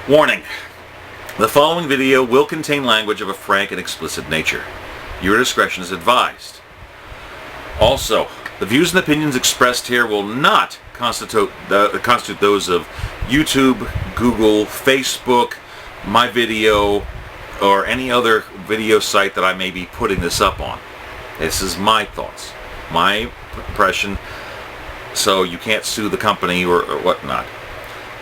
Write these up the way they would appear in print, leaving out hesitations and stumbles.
Warning. The following video will contain language of a frank and explicit nature. Your discretion is advised. Also, the views and opinions expressed here will not constitute those of YouTube, Google, Facebook, my video, or any other video site that I may be putting this up on. This is my thoughts, my impression, so you can't sue the company or whatnot.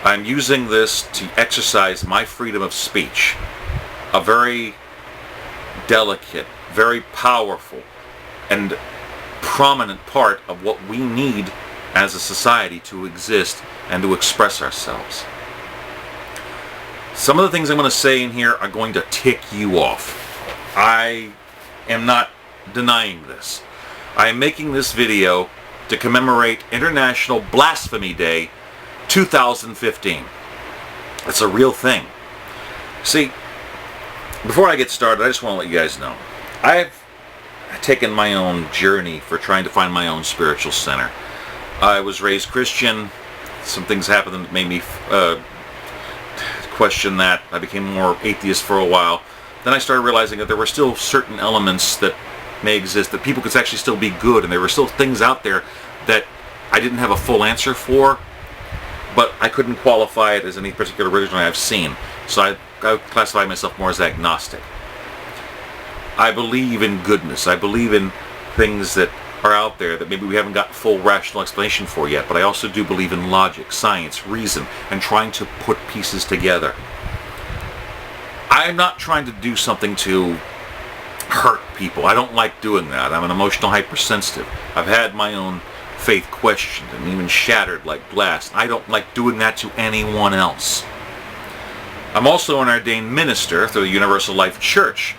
I'm using this to exercise my freedom of speech, a very delicate, very powerful, and prominent part of what we need as a society to exist and to express ourselves. Some of the things I'm going to say in here are going to tick you off. I am not denying this. I am making this video to commemorate International Blasphemy Day 2015. It's a real thing. See, before I get started, I just want to let you guys know, I've taken my own journey for trying to find my own spiritual center. I was raised Christian. Some things happened that made me question that. I became more atheist for a while. Then I started realizing that there were still certain elements that may exist, that people could actually still be good, and there were still things out there that I didn't have a full answer for, but I couldn't qualify it as any particular religion I've seen. So I classify myself more as agnostic. I believe in goodness. I believe in things that are out there that maybe we haven't got full rational explanation for yet, but I also do believe in logic, science, reason, and trying to put pieces together. I'm not trying to do something to hurt people. I don't like doing that. I'm an emotional hypersensitive. I've had my own faith questioned and even shattered like glass. I don't like doing that to anyone else. I'm also an ordained minister through the Universal Life Church,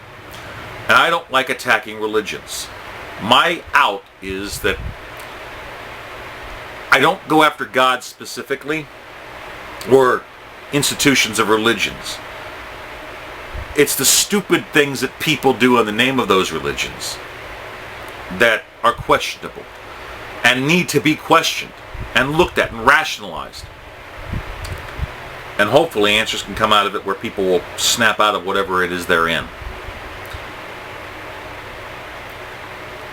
and I don't like attacking religions. My out is that I don't go after God specifically or institutions of religions. It's the stupid things that people do in the name of those religions that are questionable and need to be questioned and looked at and rationalized. And hopefully answers can come out of it where people will snap out of whatever it is they're in.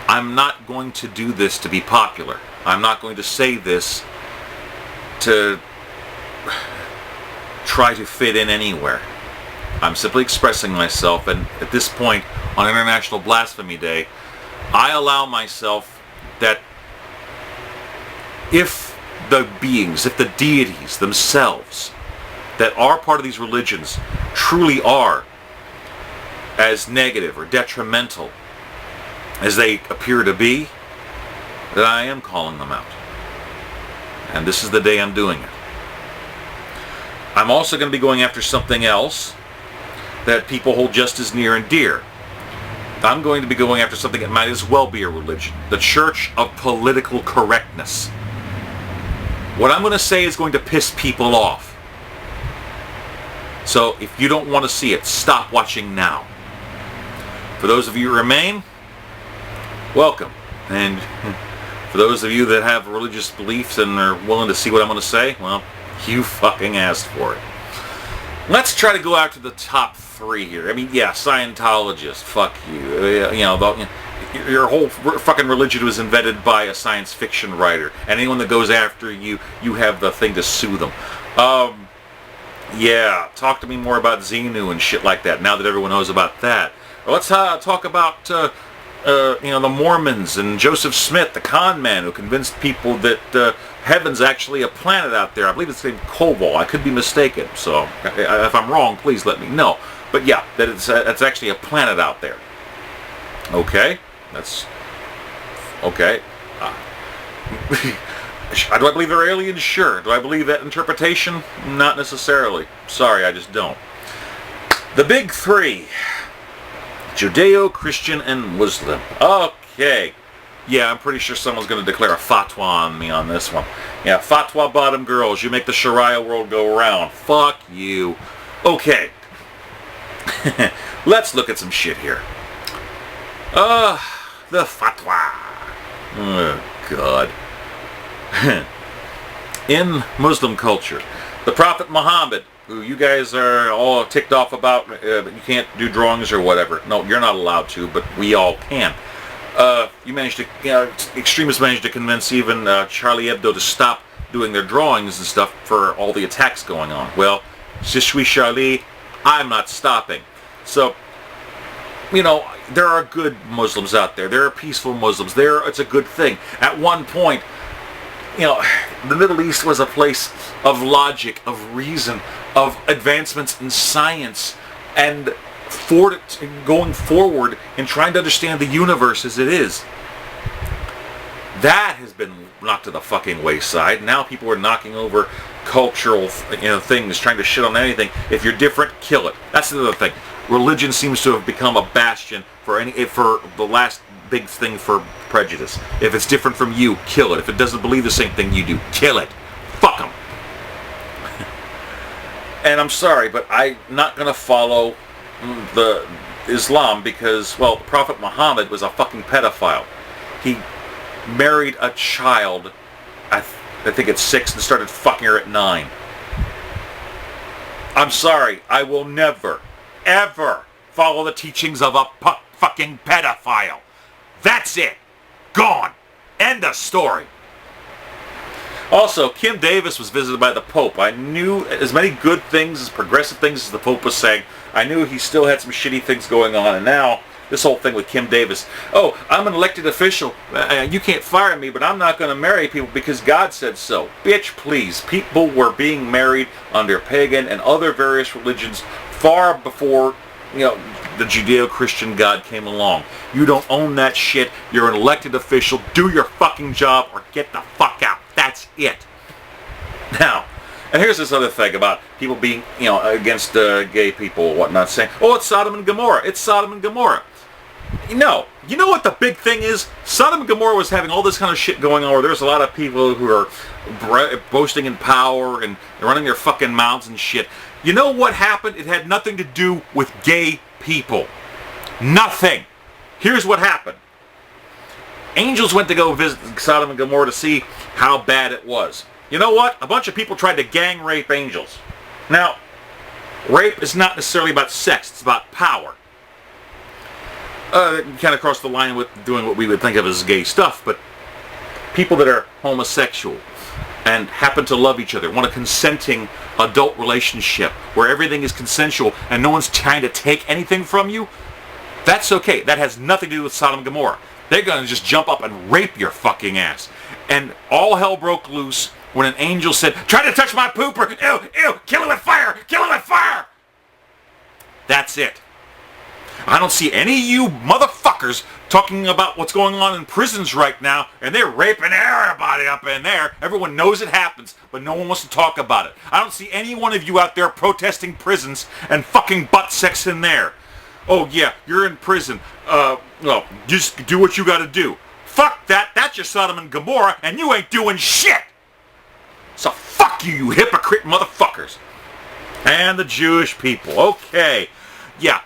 I'm not going to do this to be popular. I'm not going to say this to try to fit in anywhere. I'm simply expressing myself, and at this point on International Blasphemy Day, I allow myself that if the beings, if the deities themselves that are part of these religions truly are as negative or detrimental as they appear to be, then I am calling them out. And this is the day I'm doing it. I'm also going to be going after something else that people hold just as near and dear. I'm going to be going after something that might as well be a religion, the Church of Political Correctness. What I'm going to say is going to piss people off. So if you don't want to see it, stop watching now. For those of you who remain, welcome. And for those of you that have religious beliefs and are willing to see what I'm going to say, well, you fucking asked for it. Let's try to go out to the top three here. I mean, yeah, Scientologists, fuck you. Your whole fucking religion was invented by a science fiction writer. And anyone that goes after you, you have the thing to sue them. Yeah, talk to me more about Xenu and shit like that, now that everyone knows about that. Let's talk about the Mormons and Joseph Smith, the con man who convinced people that heaven's actually a planet out there. I believe it's named Koval. I could be mistaken. So if I'm wrong, please let me know. But yeah, that it's actually a planet out there. Okay, that's okay. Do I believe they're aliens? Sure. Do I believe that interpretation? Not necessarily. Sorry, I just don't. The big three: Judeo, Christian, and Muslim. Okay. Yeah, I'm pretty sure someone's going to declare a fatwa on me on this one. Yeah, fatwa bottom girls, you make the Sharia world go around. Fuck you. Okay. Let's look at some shit here. The fatwa. Oh, God. In Muslim culture, the Prophet Muhammad, who you guys are all ticked off about, you can't do drawings or whatever. No, you're not allowed to, but we all can. You managed to, extremists managed to convince even Charlie Hebdo to stop doing their drawings and stuff for all the attacks going on. Well, je suis Charlie, I'm not stopping. So, there are good Muslims out there. There are peaceful Muslims. It's a good thing. At one point, the Middle East was a place of logic, of reason, of advancements in science, and going forward and trying to understand the universe as it is. That has been knocked to the fucking wayside. Now people are knocking over cultural things, trying to shit on anything. If you're different, kill it. That's the other thing. Religion seems to have become a bastion for the last big thing for prejudice. If it's different from you, kill it. If it doesn't believe the same thing you do, kill it. Fuck them. And I'm sorry, but I'm not going to follow the Islam because, well, the Prophet Muhammad was a fucking pedophile. He married a child, I think at 6, and started fucking her at 9. I'm sorry, I will never, ever follow the teachings of a fucking pedophile. That's it. Gone. End of story. Also, Kim Davis was visited by the Pope. I knew as many good things, as progressive things as the Pope was saying. I knew he still had some shitty things going on, and now this whole thing with Kim Davis. Oh, I'm an elected official. You can't fire me, but I'm not going to marry people because God said so. Bitch, please. People were being married under pagan and other various religions far before, the Judeo-Christian God came along. You don't own that shit. You're an elected official. Do your fucking job or get the fuck out. That's it. Now, and here's this other thing about people being, against gay people or whatnot, saying, oh, it's Sodom and Gomorrah. It's Sodom and Gomorrah. No. You know what the big thing is? Sodom and Gomorrah was having all this kind of shit going on where there's a lot of people who are boasting in power and running their fucking mouths and shit. You know what happened? It had nothing to do with gay people. Nothing. Here's what happened. Angels went to go visit Sodom and Gomorrah to see how bad it was. You know what? A bunch of people tried to gang rape angels. Now, rape is not necessarily about sex. It's about power. Kind of crossed the line with doing what we would think of as gay stuff, but people that are homosexual and happen to love each other, want a consenting adult relationship where everything is consensual and no one's trying to take anything from you, that's okay. That has nothing to do with Sodom and Gomorrah. They're going to just jump up and rape your fucking ass. And all hell broke loose when an angel said, try to touch my pooper, ew, ew, kill it with fire, kill it with fire. That's it. I don't see any of you motherfuckers talking about what's going on in prisons right now, and they're raping everybody up in there. Everyone knows it happens, but no one wants to talk about it. I don't see any one of you out there protesting prisons and fucking butt sex in there. Oh yeah, you're in prison. Well, just do what you gotta do. Fuck that, that's your Sodom and Gomorrah, and you ain't doing shit! So fuck you, you hypocrite motherfuckers. And the Jewish people, okay. Yeah.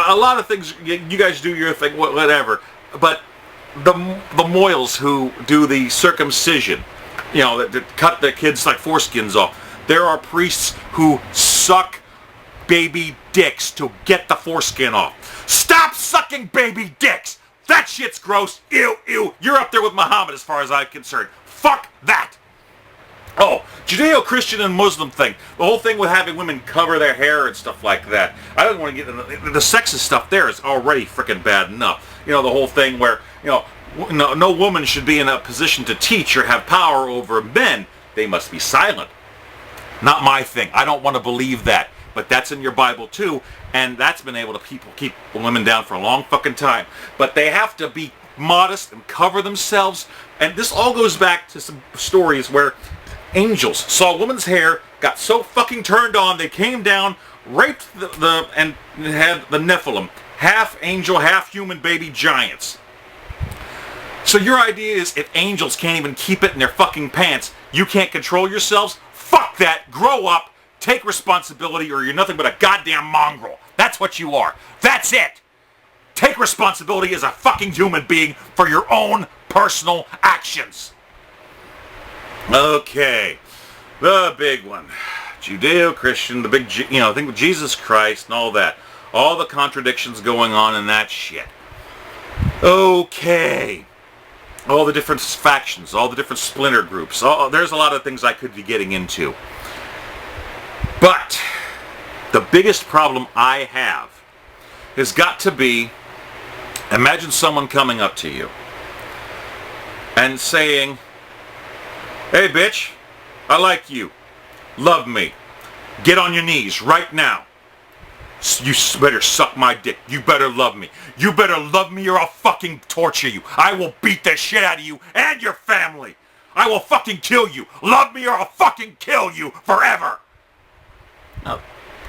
A lot of things, you guys do your thing, whatever, but the Moyles who do the circumcision, that cut their kids like foreskins off, there are priests who suck baby dicks to get the foreskin off. Stop sucking baby dicks! That shit's gross. Ew, ew. You're up there with Muhammad as far as I'm concerned. Fuck that! Oh, Judeo-Christian and Muslim thing. The whole thing with having women cover their hair and stuff like that. I don't want to get into the sexist stuff there is already freaking bad enough. The whole thing where, no woman should be in a position to teach or have power over men. They must be silent. Not my thing. I don't want to believe that. But that's in your Bible too, and that's been able to keep women down for a long fucking time. But they have to be modest and cover themselves. And this all goes back to some stories where angels saw a woman's hair, got so fucking turned on, they came down, raped and had the Nephilim, half angel, half human baby giants. So your idea is if angels can't even keep it in their fucking pants, you can't control yourselves? Fuck that, grow up, take responsibility, or you're nothing but a goddamn mongrel. That's what you are. That's it. Take responsibility as a fucking human being for your own personal actions. Okay, the big one. Judeo-Christian, the big, thing with Jesus Christ and all that. All the contradictions going on in that shit. Okay. All the different factions, all the different splinter groups. There's a lot of things I could be getting into. But the biggest problem I have has got to be, imagine someone coming up to you and saying, "Hey bitch, I like you. Love me. Get on your knees right now. You better suck my dick. You better love me. You better love me or I'll fucking torture you. I will beat the shit out of you and your family. I will fucking kill you. Love me or I'll fucking kill you forever." Now,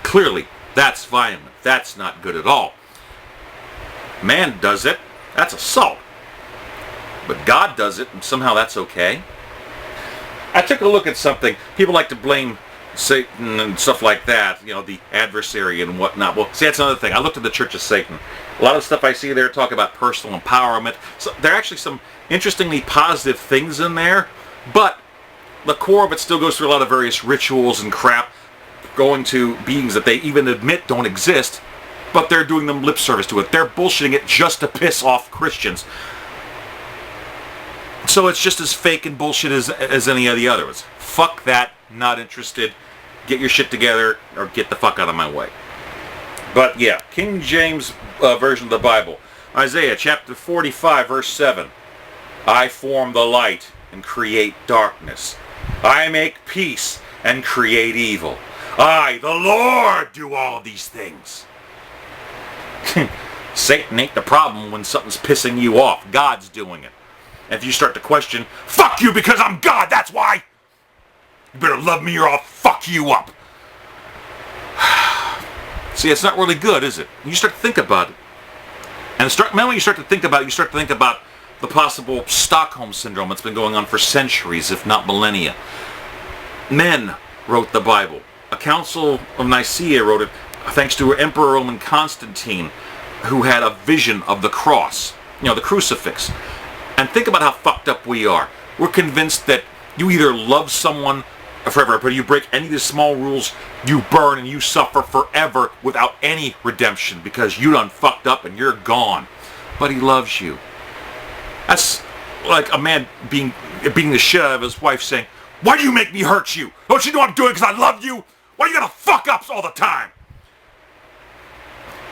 clearly, that's violent. That's not good at all. Man does it. That's assault. But God does it, and somehow that's okay. I took a look at something. People like to blame Satan and stuff like that, the adversary and whatnot. Well, see, that's another thing. I looked at the Church of Satan. A lot of stuff I see there talk about personal empowerment. So there are actually some interestingly positive things in there, but the core of it still goes through a lot of various rituals and crap, going to beings that they even admit don't exist, but they're doing them lip service to it. They're bullshitting it just to piss off Christians. So it's just as fake and bullshit as any of the others. Fuck that. Not interested. Get your shit together or get the fuck out of my way. But yeah, King James version of the Bible. Isaiah chapter 45 verse 7. "I form the light and create darkness. I make peace and create evil. I, the Lord, do all these things." Satan ain't the problem when something's pissing you off. God's doing it. And if you start to question, "Fuck you because I'm God, that's why. You better love me or I'll fuck you up." See, it's not really good, is it? You start to think about it. And when you start to think about it, you start to think about the possible Stockholm Syndrome that's been going on for centuries, if not millennia. Men wrote the Bible. A Council of Nicaea wrote it thanks to Emperor Roman Constantine, who had a vision of the cross, the crucifix. And think about how fucked up we are. We're convinced that you either love someone forever, but you break any of the small rules, you burn and you suffer forever without any redemption because you done fucked up and you're gone. But he loves you. That's like a man beating the shit out of his wife saying, "Why do you make me hurt you? Don't you know I'm doing it because I love you? Why you gotta fuck ups all the time?"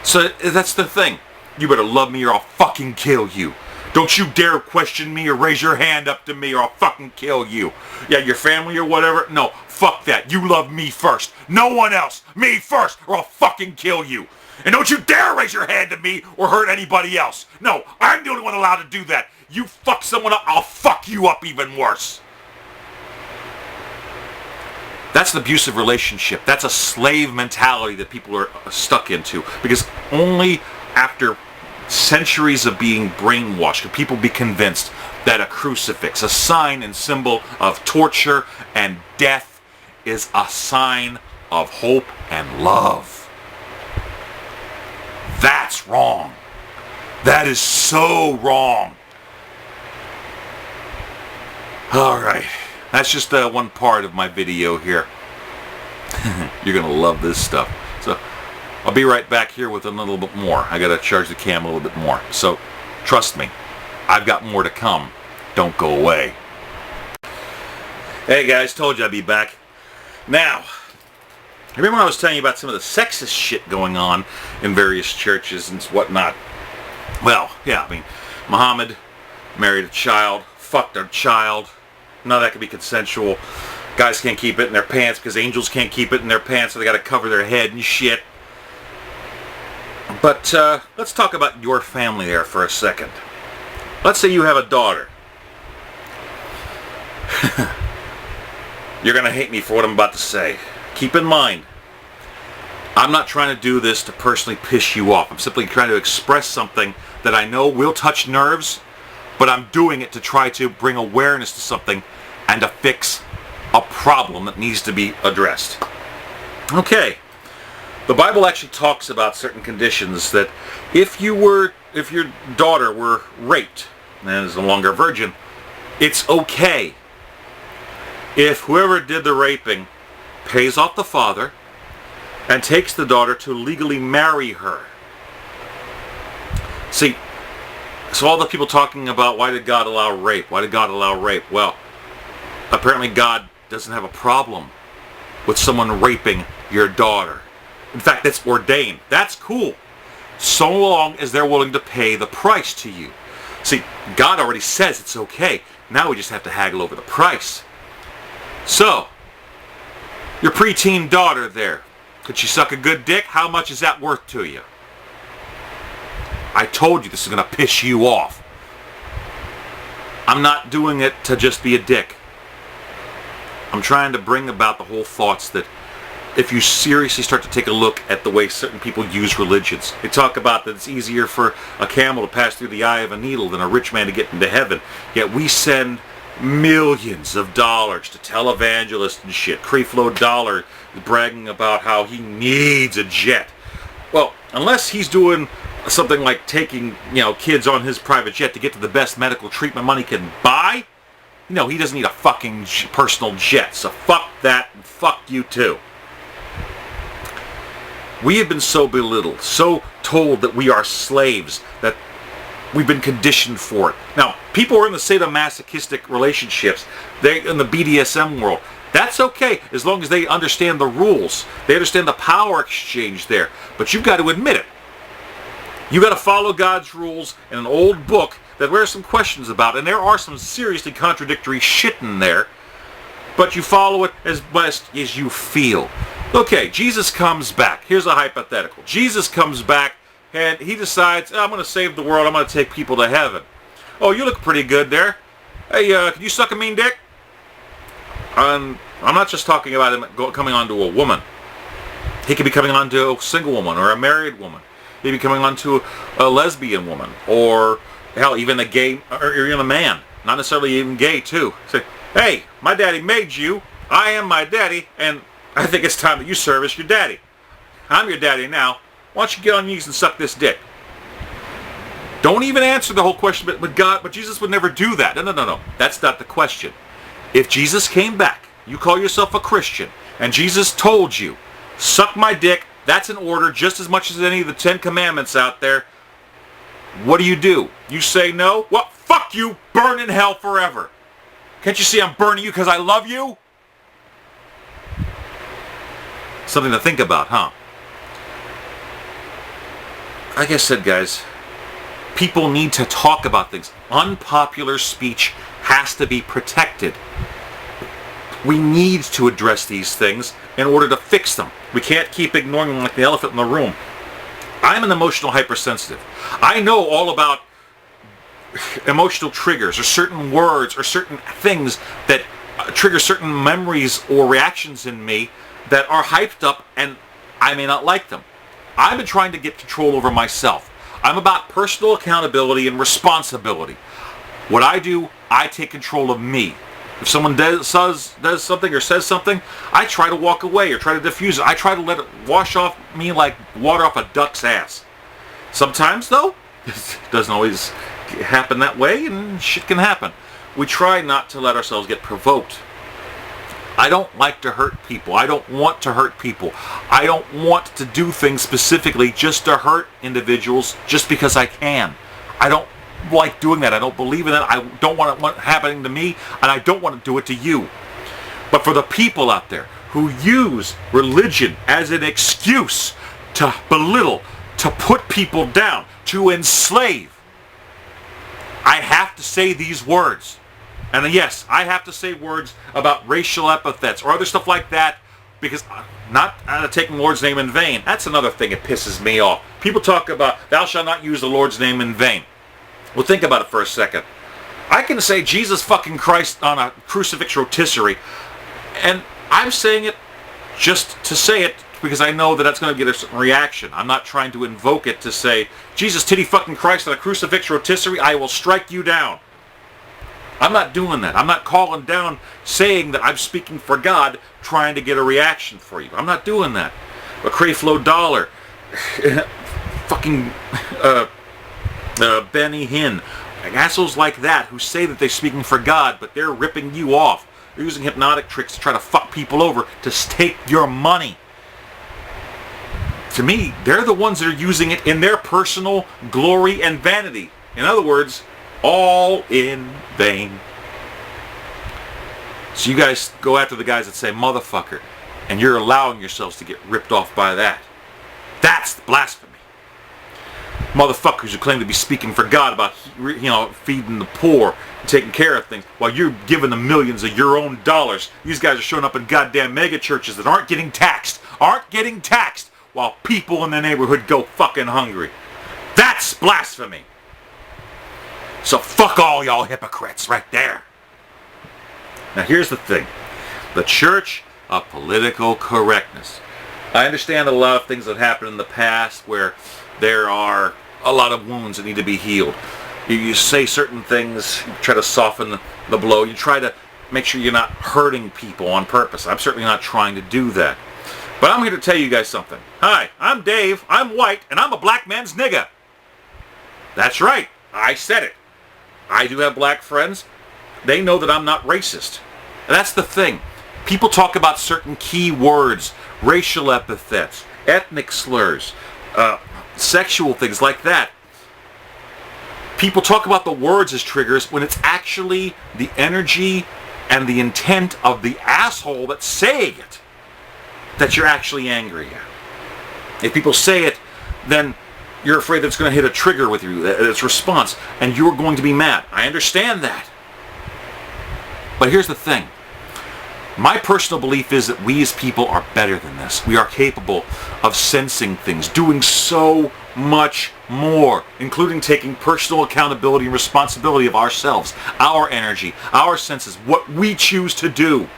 So that's the thing. You better love me or I'll fucking kill you. Don't you dare question me or raise your hand up to me or I'll fucking kill you. Yeah, your family or whatever? No, fuck that. You love me first. No one else. Me first or I'll fucking kill you. And don't you dare raise your hand to me or hurt anybody else. No, I'm the only one allowed to do that. You fuck someone up, I'll fuck you up even worse. That's an abusive relationship. That's a slave mentality that people are stuck into. Because only after centuries of being brainwashed could people be convinced that a crucifix, a sign and symbol of torture and death, is a sign of hope and love. That's wrong. That is so wrong. Alright, that's just one part of my video here. You're going to love this stuff. So I'll be right back here with a little bit more. I got to charge the cam a little bit more. So trust me, I've got more to come. Don't go away. Hey guys, told you I'd be back. Now, remember when I was telling you about some of the sexist shit going on in various churches and whatnot? Well, yeah, I mean, Muhammad married a child, fucked a child. None of that could be consensual. Guys can't keep it in their pants because angels can't keep it in their pants, so they got to cover their head and shit. But let's talk about your family there for a second. Let's say you have a daughter. You're going to hate me for what I'm about to say. Keep in mind, I'm not trying to do this to personally piss you off. I'm simply trying to express something that I know will touch nerves, but I'm doing it to try to bring awareness to something and to fix a problem that needs to be addressed. Okay. The Bible actually talks about certain conditions that if your daughter were raped and is no longer a virgin, it's okay if whoever did the raping pays off the father, and takes the daughter to legally marry her. See, so all the people talking about why did God allow rape? Why did God allow rape? Well, apparently God doesn't have a problem with someone raping your daughter. In fact, that's ordained. That's cool. So long as they're willing to pay the price to you. See, God already says it's okay. Now we just have to haggle over the price. So, your preteen daughter there, could she suck a good dick? How much is that worth to you? I told you this is going to piss you off. I'm not doing it to just be a dick. I'm trying to bring about the whole thoughts that if you seriously start to take a look at the way certain people use religions, they talk about that it's easier for a camel to pass through the eye of a needle than a rich man to get into heaven. Yet we send millions of dollars to televangelists and shit. Creflo Dollar bragging about how he needs a jet. Well, unless he's doing something like taking, kids on his private jet to get to the best medical treatment money can buy, he doesn't need a fucking personal jet. So fuck that and fuck you too. We have been so belittled, so told that we are slaves, that we've been conditioned for it. Now, people are in the sadomasochistic relationships, they in the BDSM world. That's okay, as long as they understand the rules. They understand the power exchange there. But you've got to admit it. You've got to follow God's rules in an old book that there are some questions about, and there are some seriously contradictory shit in there, but you follow it as best as you feel. Okay, Jesus comes back. Here's a hypothetical. Jesus comes back, and he decides, I'm going to save the world. I'm going to take people to heaven. Oh, you look pretty good there. Hey, can you suck a mean dick? I'm not just talking about him coming onto a woman. He could be coming onto a single woman or a married woman. He'd be coming onto a lesbian woman, or hell, even a gay, or even a man. Not necessarily even gay, too. Say, hey, my daddy made you. I am my daddy, and I think it's time that you service your daddy. I'm your daddy now. Why don't you get on your knees and suck this dick? Don't even answer the whole question, but Jesus would never do that. No. That's not the question. If Jesus came back, you call yourself a Christian, and Jesus told you, suck my dick, that's an order just as much as any of the 10 Commandments out there. What do? You say no? Well, fuck you, burn in hell forever. Can't you see I'm burning you because I love you? Something to think about, huh? Like I said, guys, people need to talk about things. Unpopular speech has to be protected. We need to address these things in order to fix them. We can't keep ignoring them like the elephant in the room. I'm an emotional hypersensitive. I know all about emotional triggers or certain words or certain things that trigger certain memories or reactions in me that are hyped up, and I may not like them. I've been trying to get control over myself. I'm about personal accountability and responsibility. What I do, I take control of me. If someone does something or says something, I try to walk away or try to diffuse it. I try to let it wash off me like water off a duck's ass. Sometimes, though, it doesn't always happen that way, and shit can happen. We try not to let ourselves get provoked. I don't like to hurt people. I don't want to hurt people. I don't want to do things specifically just to hurt individuals just because I can. I don't like doing that. I don't believe in that. I don't want it happening to me, and I don't want to do it to you. But for the people out there who use religion as an excuse to belittle, to put people down, to enslave, I have to say these words. And yes, I have to say words about racial epithets or other stuff like that, because not taking the Lord's name in vain. That's another thing that pisses me off. People talk about, thou shalt not use the Lord's name in vain. Well, think about it for a second. I can say Jesus fucking Christ on a crucifix rotisserie, and I'm saying it just to say it because I know that that's going to get a certain reaction. I'm not trying to invoke it to say, Jesus titty fucking Christ on a crucifix rotisserie, I will strike you down. I'm not doing that. I'm not calling down saying that I'm speaking for God trying to get a reaction for you. I'm not doing that. But Creflo Dollar, fucking Benny Hinn, assholes like that who say that they're speaking for God, but they're ripping you off. They're using hypnotic tricks to try to fuck people over to take your money. To me, they're the ones that are using it in their personal glory and vanity. In other words, all in vain. So you guys go after the guys that say motherfucker, and you're allowing yourselves to get ripped off by that. That's blasphemy. Motherfuckers who claim to be speaking for God about, feeding the poor, taking care of things, while you're giving them millions of your own dollars. These guys are showing up in goddamn mega churches that aren't getting taxed, while people in the neighborhood go fucking hungry. That's blasphemy. So fuck all y'all hypocrites right there. Now here's the thing. The church of political correctness. I understand a lot of things that happened in the past where there are a lot of wounds that need to be healed. You say certain things, you try to soften the blow. You try to make sure you're not hurting people on purpose. I'm certainly not trying to do that. But I'm here to tell you guys something. Hi, I'm Dave, I'm white, and I'm a black man's nigga. That's right, I said it. I do have black friends. They know that I'm not racist. And that's the thing. People talk about certain key words, racial epithets, ethnic slurs, sexual things like that. People talk about the words as triggers when it's actually the energy and the intent of the asshole that's saying it that you're actually angry at. If people say it, then you're afraid that it's going to hit a trigger with you, its response, and you're going to be mad. I understand that. But here's the thing. My personal belief is that we as people are better than this. We are capable of sensing things, doing so much more, including taking personal accountability and responsibility of ourselves, our energy, our senses, what we choose to do.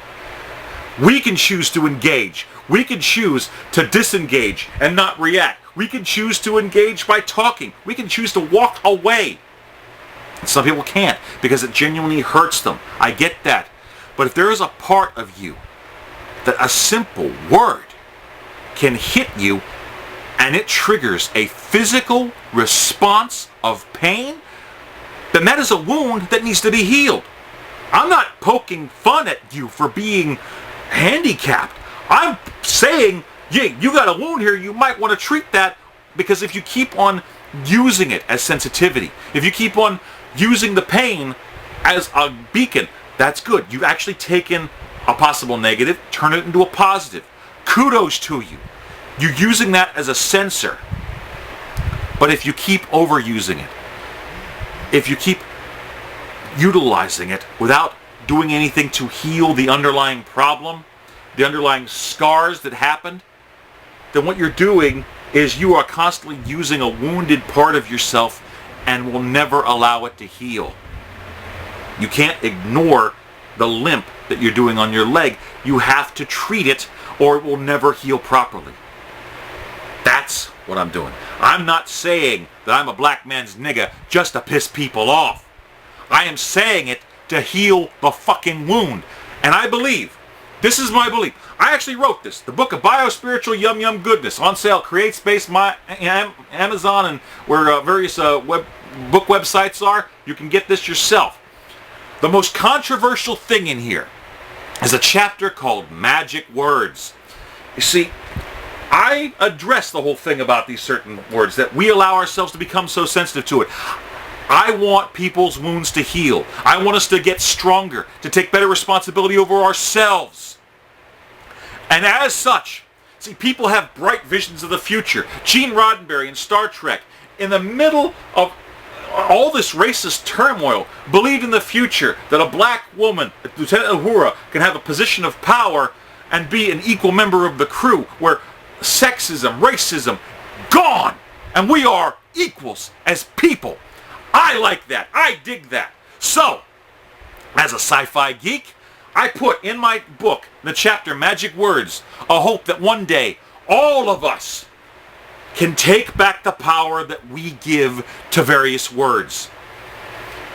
We can choose to engage. We can choose to disengage and not react. We can choose to engage by talking. We can choose to walk away. And some people can't because it genuinely hurts them. I get that. But if there is a part of you that a simple word can hit you and it triggers a physical response of pain, then that is a wound that needs to be healed. I'm not poking fun at you for being handicapped. I'm saying, yeah, you got a wound here, you might want to treat that, because if you keep on using it as sensitivity, if you keep on using the pain as a beacon, that's good. You've actually taken a possible negative, turn it into a positive. Kudos to you. You're using that as a sensor. But if you keep overusing it, if you keep utilizing it without doing anything to heal the underlying problem, the underlying scars that happened, then what you're doing is you are constantly using a wounded part of yourself and will never allow it to heal. You can't ignore the limp that you're doing on your leg. You have to treat it or it will never heal properly. That's what I'm doing. I'm not saying that I'm a black man's nigga just to piss people off. I am saying it to heal the fucking wound. And I believe, this is my belief. I actually wrote this, the book of Biospiritual Yum Yum Goodness, on sale, CreateSpace, Amazon, and where various book websites are. You can get this yourself. The most controversial thing in here is a chapter called Magic Words. You see, I address the whole thing about these certain words, that we allow ourselves to become so sensitive to it. I want people's wounds to heal. I want us to get stronger, to take better responsibility over ourselves. And as such, see, people have bright visions of the future. Gene Roddenberry in Star Trek, in the middle of all this racist turmoil, believed in the future that a black woman, Lieutenant Uhura, can have a position of power and be an equal member of the crew, where sexism, racism, gone, and we are equals as people. I like that. I dig that. So, as a sci-fi geek, I put in my book, the chapter Magic Words, a hope that one day all of us can take back the power that we give to various words,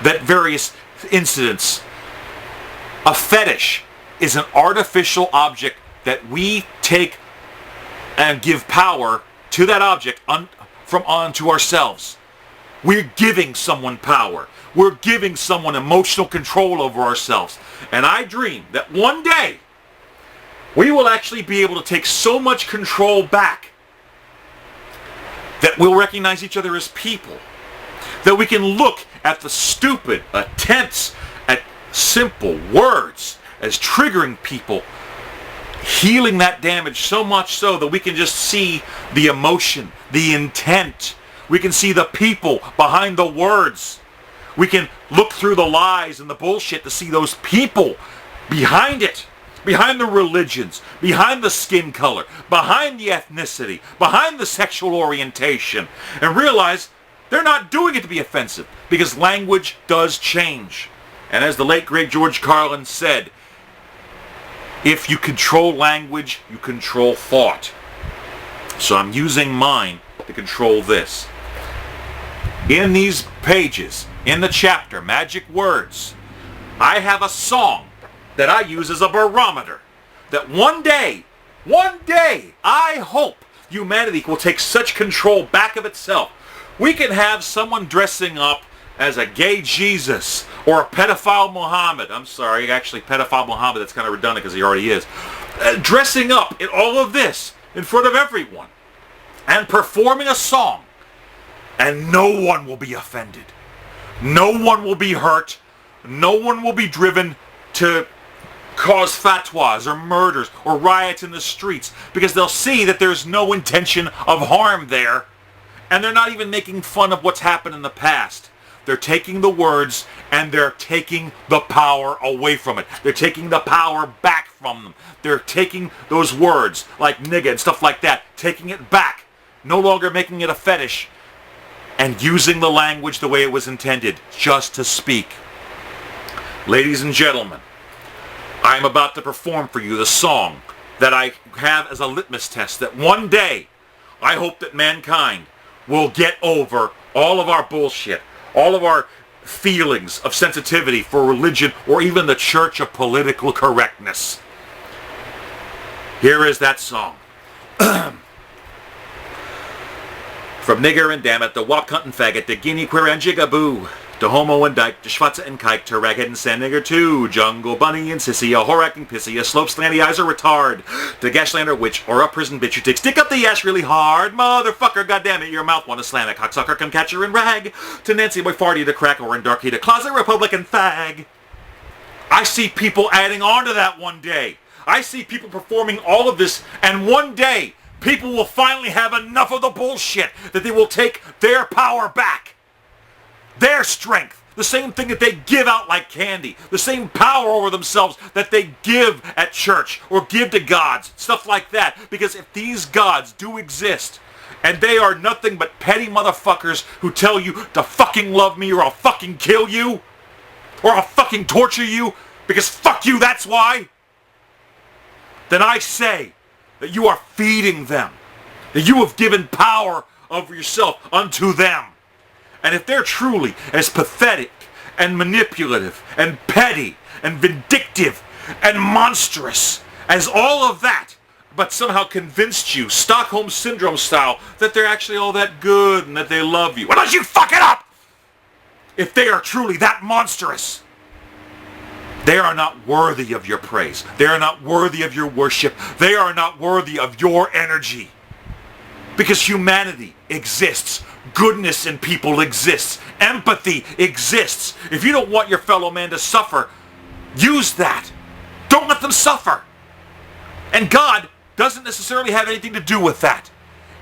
that various incidents. A fetish is an artificial object that we take and give power to that object from onto ourselves. we're giving someone power. We're giving someone emotional control over ourselves. And I dream that one day we will actually be able to take so much control back that we'll recognize each other as people. That we can look at the stupid attempts at simple words as triggering people, healing that damage so much so that we can just see the emotion, the intent. We can see the people behind the words. We can look through the lies and the bullshit to see those people behind it. Behind the religions, behind the skin color, behind the ethnicity, behind the sexual orientation, and realize they're not doing it to be offensive, because language does change. And as the late great George Carlin said, if you control language, you control thought. So I'm using mine to control this. In these pages, in the chapter, Magic Words, I have a song that I use as a barometer. That one day, I hope humanity will take such control back of itself. We can have someone dressing up as a gay Jesus or a pedophile Muhammad. I'm sorry, actually pedophile Muhammad, that's kind of redundant because he already is. Dressing up in all of this in front of everyone and performing a song, and no one will be offended. No one will be hurt. No one will be driven to cause fatwas or murders or riots in the streets, because they'll see that there's no intention of harm there, and they're not even making fun of what's happened in the past. They're taking the words and they're taking the power away from it. They're taking the power back from them. They're taking those words like nigga and stuff like that, taking it back, no longer making it a fetish, and using the language the way it was intended, just to speak. Ladies and gentlemen, I am about to perform for you the song that I have as a litmus test, that one day I hope that mankind will get over all of our bullshit, all of our feelings of sensitivity for religion or even the church of political correctness. Here is that song. From nigger and dammit, the wop cunt and faggot, the guinea queer and jigaboo, to homo and dyke, to schwatze and kike, to raghead and sand nigger too, jungle bunny and sissy, a whore and pissy, a slope slanty eyes or retard, to gashlander witch, or a prison bitch who takes dick up the ass really hard, motherfucker, goddammit, your mouth wanna slam it, cocksucker, come catch her and rag, to Nancy boy farty, to crack, or in darky, to closet Republican fag. I see people adding on to that one day. I see people performing all of this, and one day, people will finally have enough of the bullshit that they will take their power back. Their strength, the same thing that they give out like candy, the same power over themselves that they give at church or give to gods, stuff like that. Because if these gods do exist, and they are nothing but petty motherfuckers who tell you to fucking love me or I'll fucking kill you, or I'll fucking torture you, because fuck you, that's why, then I say that you are feeding them, that you have given power over yourself unto them. And if they're truly as pathetic and manipulative and petty and vindictive and monstrous as all of that, but somehow convinced you, Stockholm Syndrome style, that they're actually all that good and that they love you, unless you fuck it up! If they are truly that monstrous, they are not worthy of your praise. They are not worthy of your worship. They are not worthy of your energy. Because humanity exists. Goodness in people exists. Empathy exists. If you don't want your fellow man to suffer, use that. Don't let them suffer. And God doesn't necessarily have anything to do with that.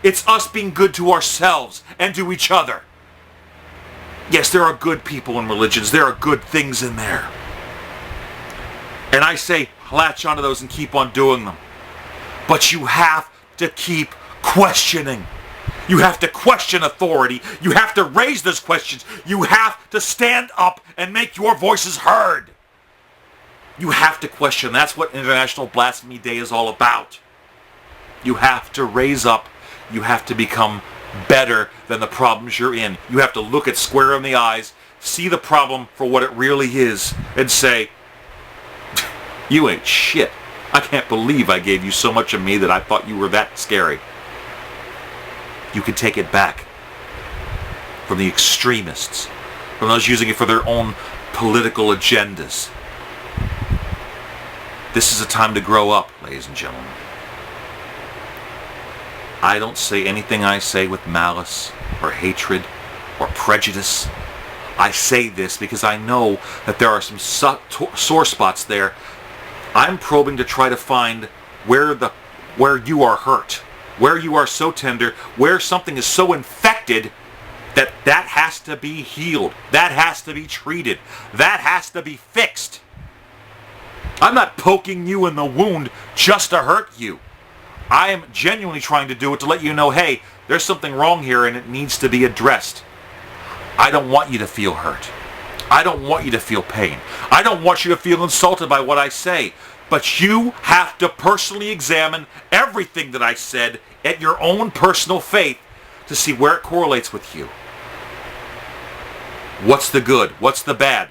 It's us being good to ourselves and to each other. Yes, there are good people in religions. There are good things in there. And I say, latch onto those and keep on doing them. But you have to keep questioning. You have to question authority. You have to raise those questions. You have to stand up and make your voices heard. You have to question. That's what International Blasphemy Day is all about. You have to raise up. You have to become better than the problems you're in. You have to look it square in the eyes, see the problem for what it really is, and say, you ain't shit. I can't believe I gave you so much of me that I thought you were that scary. You can take it back. from the extremists, from those using it for their own political agendas. This is a time to grow up, ladies and gentlemen. I don't say anything I say with malice or hatred or prejudice. I say this because I know that there are some sore spots there. I'm probing to try to find where you are hurt, where you are so tender, where something is so infected that has to be healed, that has to be treated, that has to be fixed. I'm not poking you in the wound just to hurt you. I am genuinely trying to do it to let you know, hey, there's something wrong here and it needs to be addressed. I don't want you to feel hurt. I don't want you to feel pain. I don't want you to feel insulted by what I say. But you have to personally examine everything that I said at your own personal faith to see where it correlates with you. What's the good? What's the bad?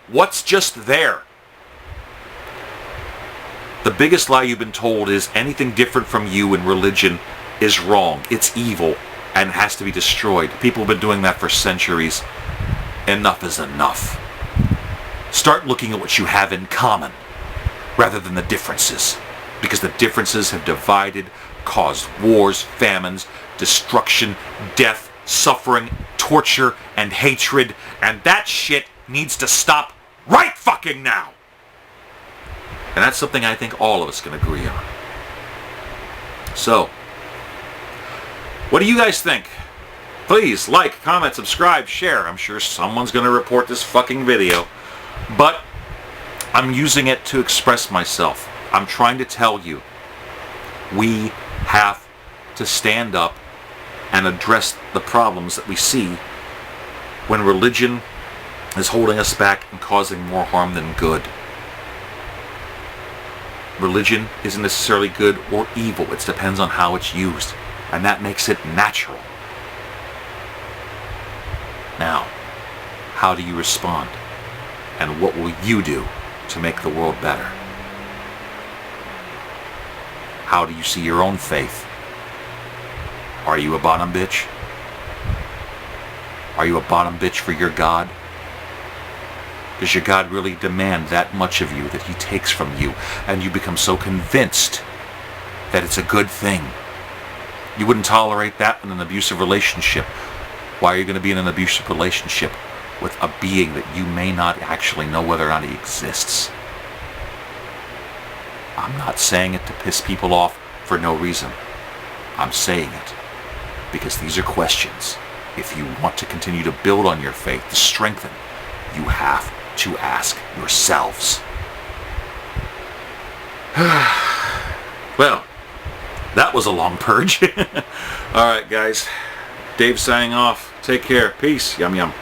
What's just there? The biggest lie you've been told is anything different from you in religion is wrong. It's evil and has to be destroyed. People have been doing that for centuries. Enough is enough. Start looking at what you have in common rather than the differences, because the differences have divided, caused wars, famines, destruction, death, suffering, torture, and hatred, and that shit needs to stop right fucking now. And that's something I think all of us can agree on. So, what do you guys think? Please like, comment, subscribe, share. I'm sure someone's going to report this fucking video. But I'm using it to express myself. I'm trying to tell you, we have to stand up and address the problems that we see when religion is holding us back and causing more harm than good. Religion isn't necessarily good or evil. It depends on how it's used. And that makes it natural. Now, how do you respond? And what will you do to make the world better? How do you see your own faith? Are you a bottom bitch? Are you a bottom bitch for your God? Does your God really demand that much of you that he takes from you and you become so convinced that it's a good thing? You wouldn't tolerate that in an abusive relationship. Why are you going to be in an abusive relationship with a being that you may not actually know whether or not he exists? I'm not saying it to piss people off for no reason. I'm saying it because these are questions. If you want to continue to build on your faith, to strengthen, you have to ask yourselves. Well, that was a long purge. All right, guys. Dave signing off. Take care. Peace. Yum, yum.